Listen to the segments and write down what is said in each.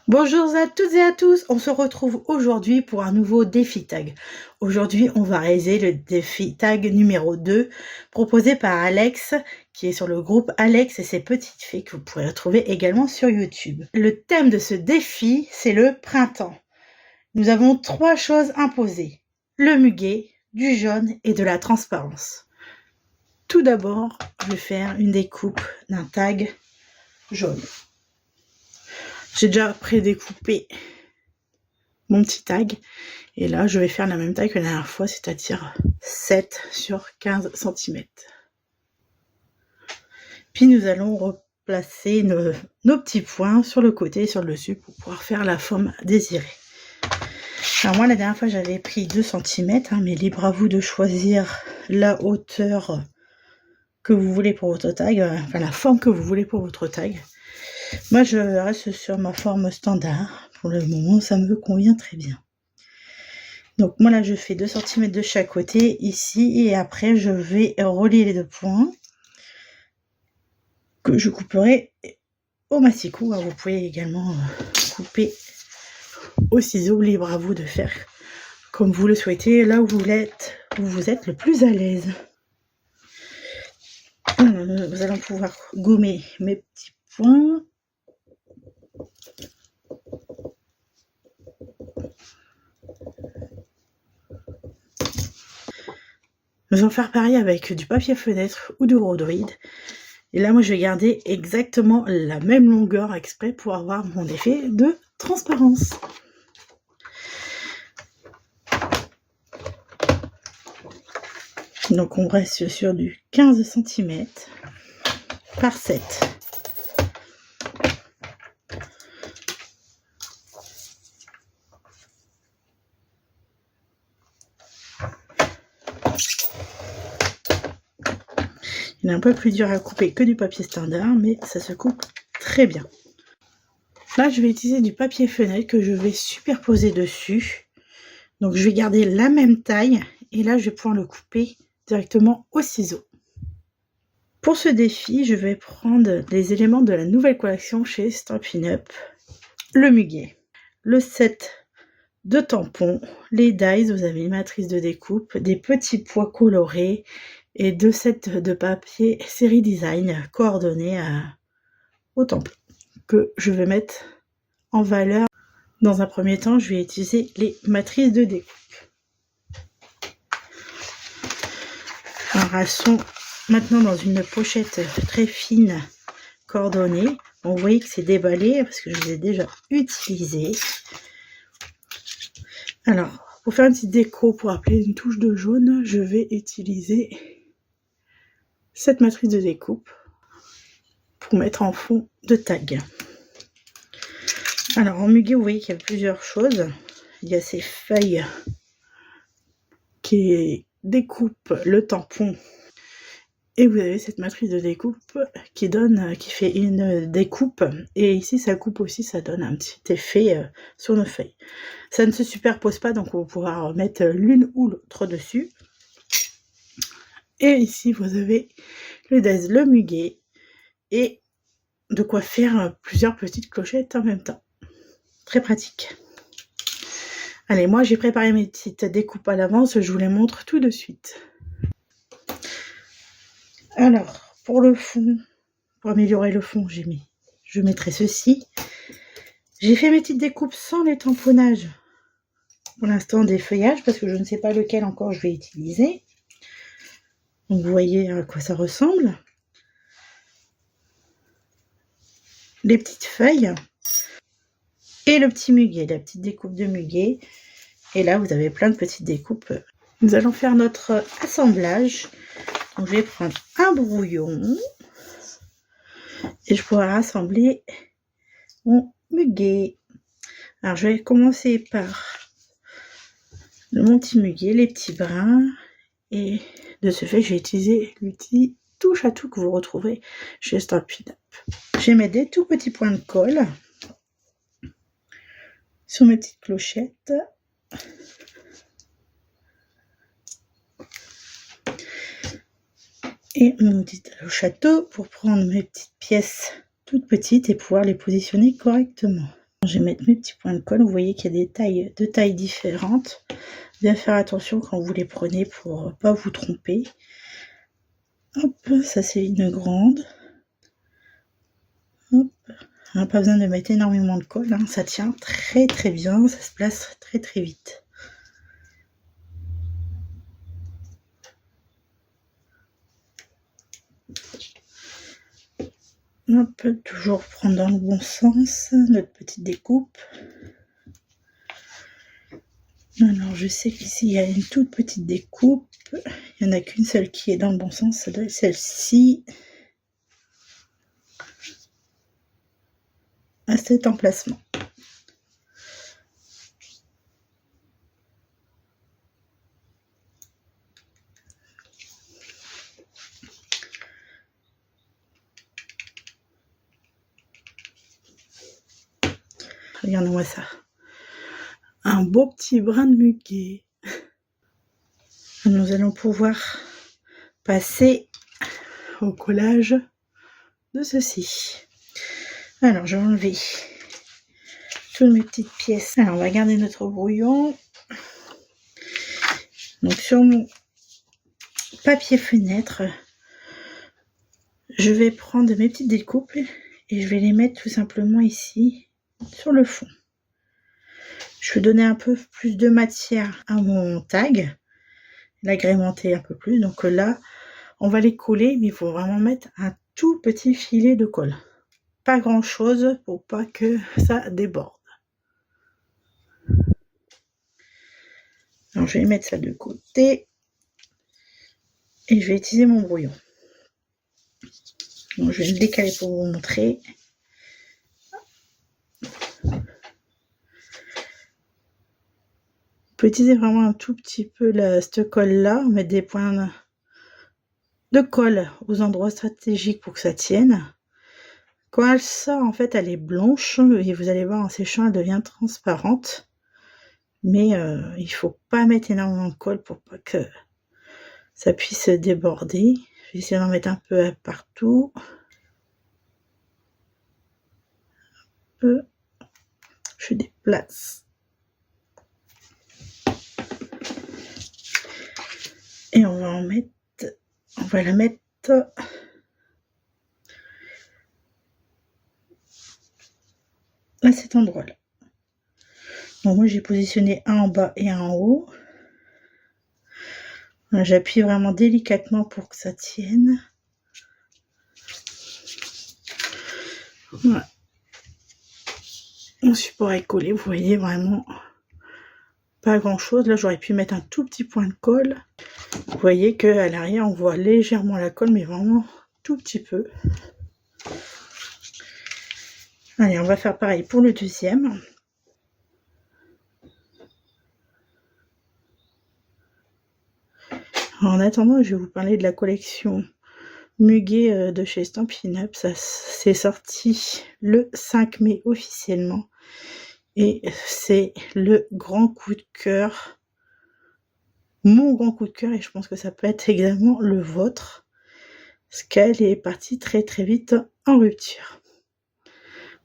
Bonjour à toutes et à tous, on se retrouve aujourd'hui pour un nouveau défi tag. Aujourd'hui, on va réaliser le défi tag numéro 2 proposé par Alex, qui est sur le groupe Alex et ses petites fées que vous pourrez retrouver également sur YouTube. Le thème de ce défi, c'est le printemps. Nous avons 3 choses imposées, le muguet, du jaune et de la transparence. Tout d'abord, je vais faire une découpe d'un tag jaune. J'ai déjà prédécoupé mon petit tag et là je vais faire la même taille que la dernière fois, c'est-à-dire 7 sur 15 cm. Puis nous allons replacer nos petits points sur le côté et sur le dessus pour pouvoir faire la forme désirée. Alors moi la dernière fois j'avais pris 2 cm, mais libre à vous de choisir la hauteur que vous voulez pour votre tag, enfin la forme que vous voulez pour votre tag. Moi je reste sur ma forme standard, pour le moment ça me convient très bien. Donc moi là je fais 2 cm de chaque côté ici et après je vais relier les 2 points que je couperai au massicot. Vous pouvez également couper au ciseau, libre à vous de faire comme vous le souhaitez, là où vous êtes le plus à l'aise. Nous allons pouvoir gommer mes petits points. Nous allons faire pareil avec du papier fenêtre ou du rhodoïde. Et là, moi, je vais garder exactement la même longueur exprès pour avoir mon effet de transparence. Donc, on reste sur du 15 cm par 7. Il est un peu plus dur à couper que du papier standard, mais ça se coupe très bien. Là, je vais utiliser du papier fenêtre que je vais superposer dessus. Donc, je vais garder la même taille et là, je vais pouvoir le couper directement au ciseau. Pour ce défi, je vais prendre les éléments de la nouvelle collection chez Stampin' Up. Le muguet, le set de tampons, les dies, vous avez une matrice de découpe, des petits pois colorés et 2 sets de papier série design coordonnés au tampon que je vais mettre en valeur. Dans un premier temps, je vais utiliser les matrices de découpe. Alors, elles sont maintenant dans une pochette très fine coordonnée. Vous voyez que c'est déballé parce que je les ai déjà utilisées. Alors, pour faire une petite déco, pour appeler une touche de jaune, je vais utiliser cette matrice de découpe pour mettre en fond de tag. Alors, en muguet, vous voyez qu'il y a plusieurs choses. Il y a ces feuilles qui découpent le tampon. Et vous avez cette matrice de découpe qui fait une découpe. Et ici, ça coupe aussi, ça donne un petit effet sur nos feuilles. Ça ne se superpose pas, donc on va pouvoir mettre l'une ou l'autre dessus. Et ici, vous avez le muguet et de quoi faire plusieurs petites clochettes en même temps. Très pratique. Allez, moi, j'ai préparé mes petites découpes à l'avance. Je vous les montre tout de suite. Alors, pour le fond, pour améliorer le fond, je mettrai ceci. J'ai fait mes petites découpes sans les tamponnages. Pour l'instant, des feuillages, parce que je ne sais pas lequel encore je vais utiliser. Donc, vous voyez à quoi ça ressemble. Les petites feuilles. Et le petit muguet, la petite découpe de muguet. Et là, vous avez plein de petites découpes. Nous allons faire notre assemblage. Donc, je vais prendre un brouillon. Et je pourrai assembler mon muguet. Alors, je vais commencer par mon petit muguet, les petits brins. Et de ce fait, je vais utiliser l'outil touche à tout que vous retrouverez chez Stampin' Up. Je vais mettre des tout petits points de colle sur mes petites clochettes. Et mon petit château pour prendre mes petites pièces toutes petites et pouvoir les positionner correctement. Je vais mettre mes petits points de colle. Vous voyez qu'il y a deux tailles différentes. Bien faire attention quand vous les prenez pour pas vous tromper. Hop, ça c'est une grande. Hop. On n'a pas besoin de mettre énormément de colle, hein. Ça tient très très bien, ça se place très très vite. On peut toujours prendre dans le bon sens notre petite découpe. Alors je sais qu'ici il y a une toute petite découpe. Il n'y en a qu'une seule qui est dans le bon sens, ça doit être celle-ci. À cet emplacement. Regardez-moi ça. Un beau petit brin de muguet. Nous allons pouvoir passer au collage de ceci. Alors, je vais enlever toutes mes petites pièces. Alors, on va garder notre brouillon. Donc, sur mon papier fenêtre, je vais prendre mes petites découpes et je vais les mettre tout simplement ici, sur le fond. Je vais donner un peu plus de matière à mon tag, l'agrémenter un peu plus. Donc là, on va les coller, mais il faut vraiment mettre un tout petit filet de colle. Pas grand chose pour pas que ça déborde. Alors je vais mettre ça de côté et je vais utiliser mon brouillon. Donc, je vais le décaler pour vous montrer. On peut utiliser vraiment un tout petit peu cette colle là, mettre des points de colle aux endroits stratégiques pour que ça tienne. Quand elle sort, en fait, elle est blanche et vous allez voir en séchant, elle devient transparente. Mais il faut pas mettre énormément de colle pour pas que ça puisse déborder. Je vais essayer d'en mettre un peu partout. Je déplace. Et on va la mettre à cet endroit-là. Donc moi j'ai positionné un en bas et un en haut. J'appuie vraiment délicatement pour que ça tienne. Voilà. Mon support est collé, vous voyez vraiment pas grand chose. Là j'aurais pu mettre un tout petit point de colle. Vous voyez qu'à l'arrière on voit légèrement la colle, mais vraiment tout petit peu. Allez, on va faire pareil pour le deuxième. En attendant, je vais vous parler de la collection Muguet de chez Stampin' Up. Ça c'est sorti le 5 mai officiellement. Et c'est le grand coup de cœur. Mon grand coup de cœur, et je pense que ça peut être également le vôtre. Parce qu'elle est partie très très vite en rupture.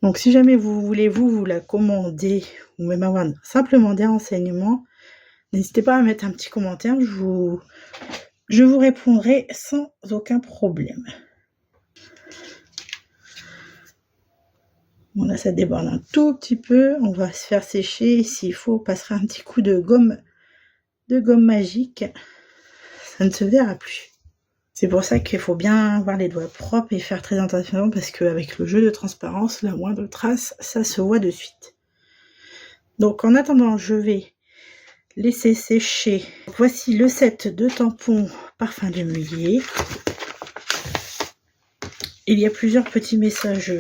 Donc si jamais vous voulez vous la commander, ou même avoir simplement des renseignements, n'hésitez pas à mettre un petit commentaire, je vous répondrai sans aucun problème. Bon là ça déborde un tout petit peu, on va se faire sécher, s'il faut on passera un petit coup de gomme magique, ça ne se verra plus. C'est pour ça qu'il faut bien avoir les doigts propres et faire très attention, parce qu'avec le jeu de transparence, la moindre trace, ça se voit de suite. Donc en attendant, je vais laisser sécher. Voici le set de tampons parfum de muguet. Il y a plusieurs petits messages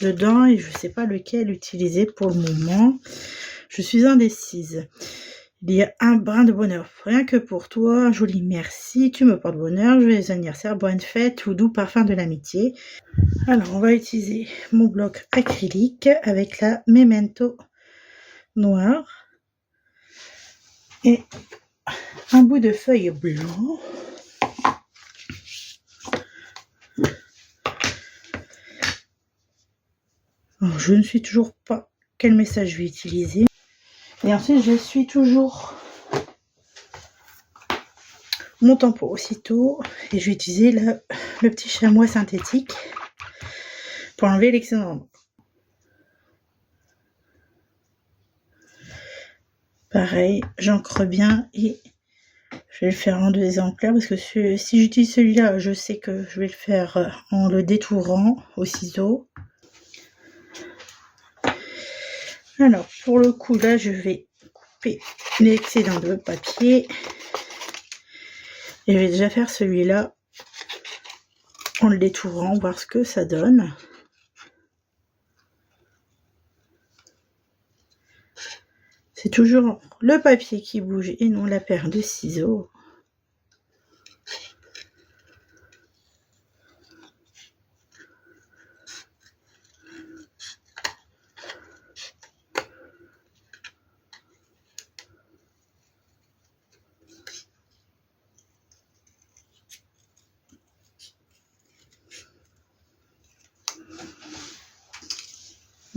dedans et je ne sais pas lequel utiliser pour le moment. Je suis indécise. Il y a un brin de bonheur, rien que pour toi, un joli merci, tu me portes bonheur, joyeux anniversaire, bonne fête ou doux parfum de l'amitié. Alors on va utiliser mon bloc acrylique avec la Memento noire et un bout de feuille blanc. Alors, je ne suis toujours pas quel message je vais utiliser. Et ensuite, je suis toujours mon tampon aussitôt et je vais utiliser le petit chamois synthétique pour enlever l'excédent d'encre. Pareil, j'encre bien et je vais le faire en 2 exemplaires parce que si j'utilise celui-là, je sais que je vais le faire en le détourant au ciseau. Alors, pour le coup, là, je vais couper l'excédent de papier. Et je vais déjà faire celui-là en le détourant, voir ce que ça donne. C'est toujours le papier qui bouge et non la paire de ciseaux.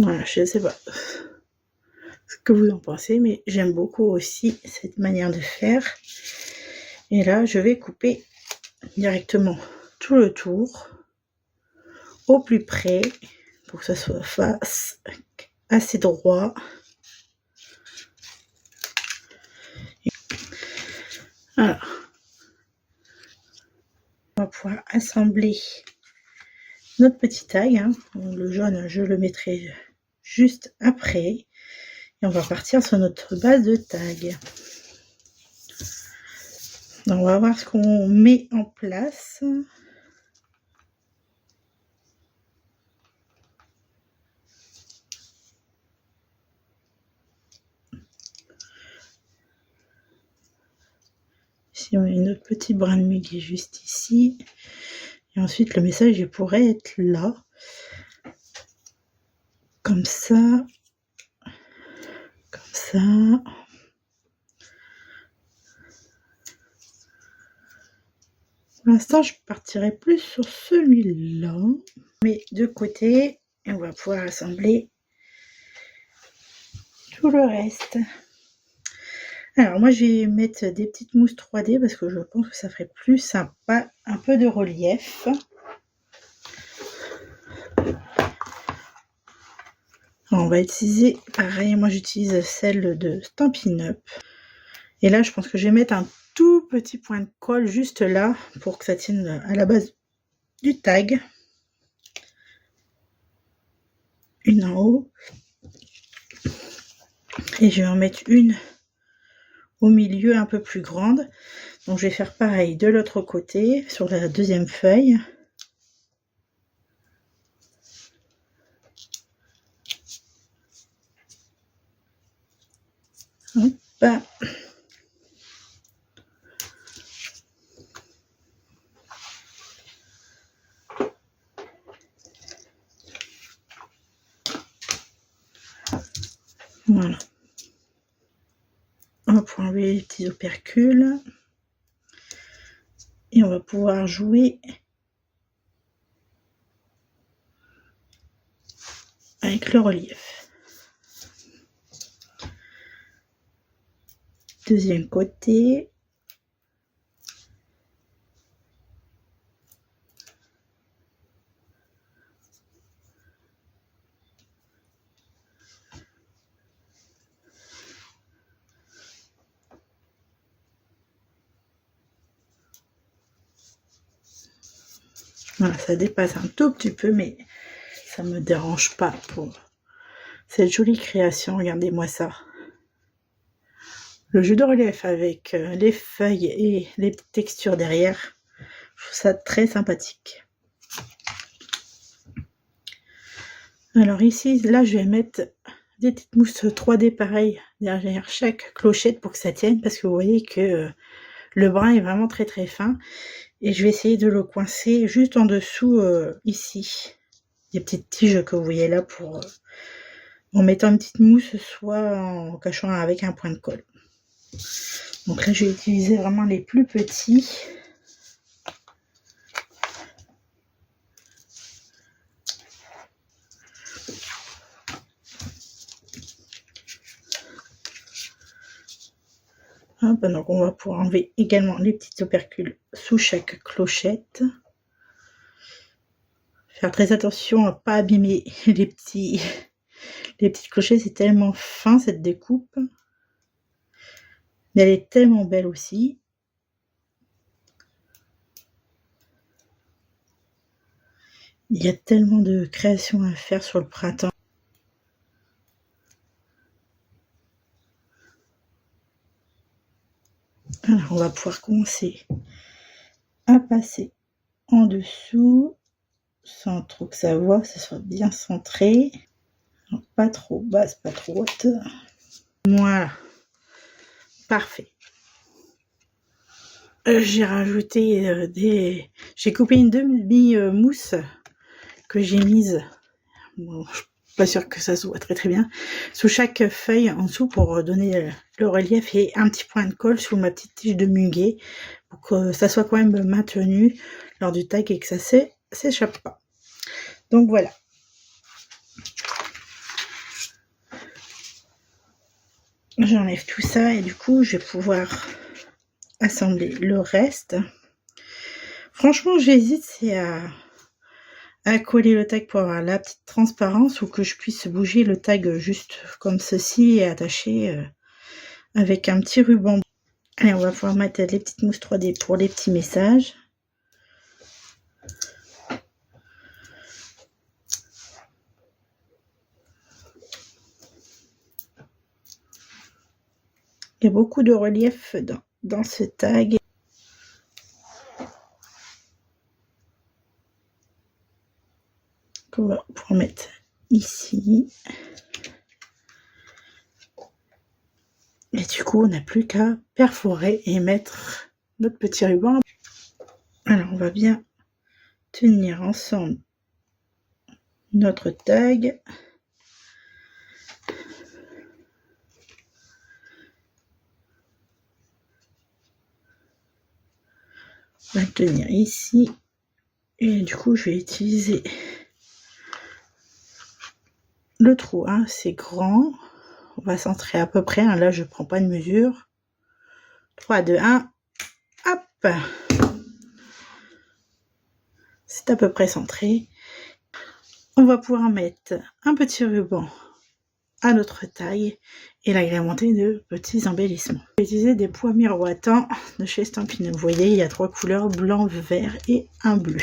Voilà, je ne sais pas ce que vous en pensez, mais j'aime beaucoup aussi cette manière de faire. Et là, je vais couper directement tout le tour au plus près pour que ça soit face assez droit. Alors, on va pouvoir assembler notre petit tag. Hein. Le jaune, je le mettrai juste après. Et on va partir sur notre base de tag. Donc, on va voir ce qu'on met en place. Ici, on a notre petit brin de muguet juste ici. Et ensuite, le message il pourrait être là. Comme ça. Comme ça. Pour l'instant, je partirai plus sur celui-là. Mais de côté, et on va pouvoir assembler tout le reste. Alors, moi, je vais mettre des petites mousses 3D parce que je pense que ça ferait plus sympa. Un peu de relief. Alors, on va utiliser, pareil, moi j'utilise celle de Stampin' Up. Et là, je pense que je vais mettre un tout petit point de colle juste là pour que ça tienne à la base du tag. Une en haut. Et je vais en mettre une au milieu un peu plus grande. Donc je vais faire pareil de l'autre côté sur la deuxième feuille. Hop. Voilà. On va pouvoir enlever les petits opercules. Et on va pouvoir jouer avec le relief. Deuxième côté. Voilà, ça dépasse un tout petit peu, mais ça me dérange pas pour cette jolie création. Regardez-moi ça. Le jeu de relief avec les feuilles et les textures derrière, je trouve ça très sympathique. Alors ici, là, je vais mettre des petites mousses 3D pareil derrière chaque clochette pour que ça tienne, parce que vous voyez que le brin est vraiment très très fin. Et je vais essayer de le coincer juste en dessous ici. Des petites tiges que vous voyez là pour en mettant une petite mousse, soit en cachant avec un point de colle. Donc là, je vais utiliser vraiment les plus petits. Hop, donc on va pouvoir enlever également les petits opercules sous chaque clochette. Faire très attention à ne pas abîmer les petits clochets, c'est tellement fin cette découpe. Mais elle est tellement belle aussi. Il y a tellement de créations à faire sur le printemps. Alors on va pouvoir commencer à passer en dessous sans trop que ça voit, que ce soit bien centré. Alors, pas trop basse, pas trop haute. Voilà, parfait. J'ai rajouté j'ai coupé une demi-mousse que j'ai mise. Bon, je suis pas sûre que ça se voit très très bien. Sous chaque feuille en dessous pour donner le relief et un petit point de colle sous ma petite tige de muguet pour que ça soit quand même maintenu lors du tag et que ça s'échappe pas. Donc voilà. J'enlève tout ça et du coup je vais pouvoir assembler le reste. Franchement j'hésite, c'est à coller le tag pour avoir la petite transparence ou que je puisse bouger le tag juste comme ceci et attacher avec un petit ruban. Allez, on va pouvoir mettre les petites mousses 3D pour les petits messages. Il y a beaucoup de relief dans ce tag. On va pouvoir mettre ici. Et du coup, on n'a plus qu'à perforer et mettre notre petit ruban. Alors, on va bien tenir ensemble notre tag. On va le tenir ici. Et du coup, je vais utiliser le trou, hein, c'est grand. On va centrer à peu près. Hein, là, je ne prends pas de mesure. 3, 2, 1. Hop! C'est à peu près centré. On va pouvoir mettre un petit ruban à notre taille et l'agrémenter de petits embellissements. Je vais utiliser des pois miroitants de chez Stampin' Up. Vous voyez, il y a 3 couleurs, blanc, vert et un bleu.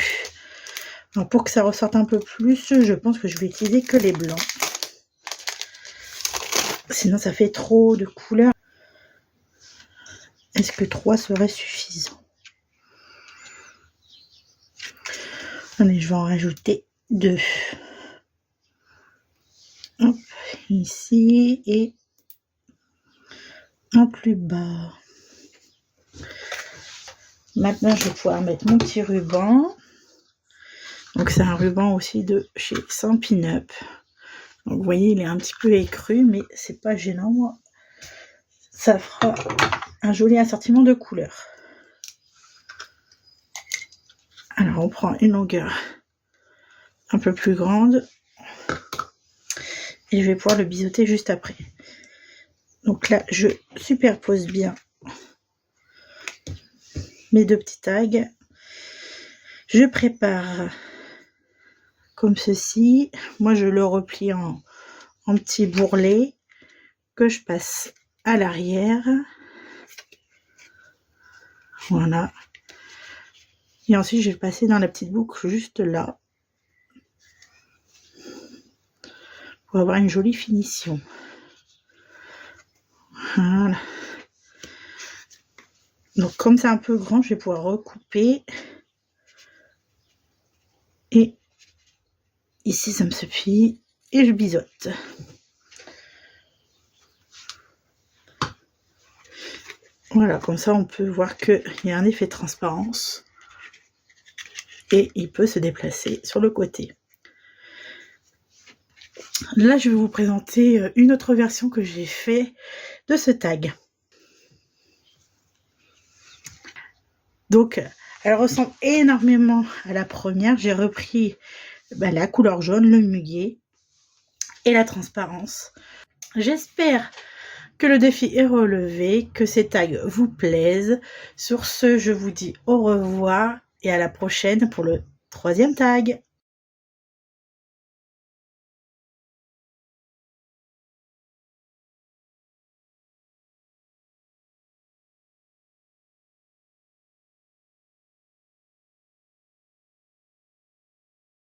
Alors pour que ça ressorte un peu plus, je pense que je vais utiliser que les blancs. Sinon, ça fait trop de couleurs. Est-ce que 3 serait suffisant? Allez, je vais en rajouter 2. Hop, ici et un plus bas. Maintenant, je vais pouvoir mettre mon petit ruban. Donc, c'est un ruban aussi de chez Stampin' Up. Donc, vous voyez, il est un petit peu écru, mais c'est pas gênant. Moi, ça fera un joli assortiment de couleurs. Alors, on prend une longueur un peu plus grande. Et je vais pouvoir le biseauter juste après. Donc là, je superpose bien mes 2 petits tags. Je prépare comme ceci. Moi, je le replie en petits bourrelets que je passe à l'arrière. Voilà. Et ensuite, je vais le passer dans la petite boucle juste là. Pour avoir une jolie finition. Voilà. Donc comme c'est un peu grand, je vais pouvoir recouper. Et ici, ça me suffit. Et je biseaute. Voilà, comme ça, on peut voir qu'il y a un effet de transparence. Et il peut se déplacer sur le côté. Là, je vais vous présenter une autre version que j'ai fait de ce tag. Donc, elle ressemble énormément à la première. J'ai repris la couleur jaune, le muguet et la transparence. J'espère que le défi est relevé, que ces tags vous plaisent. Sur ce, je vous dis au revoir et à la prochaine pour le 3e tag.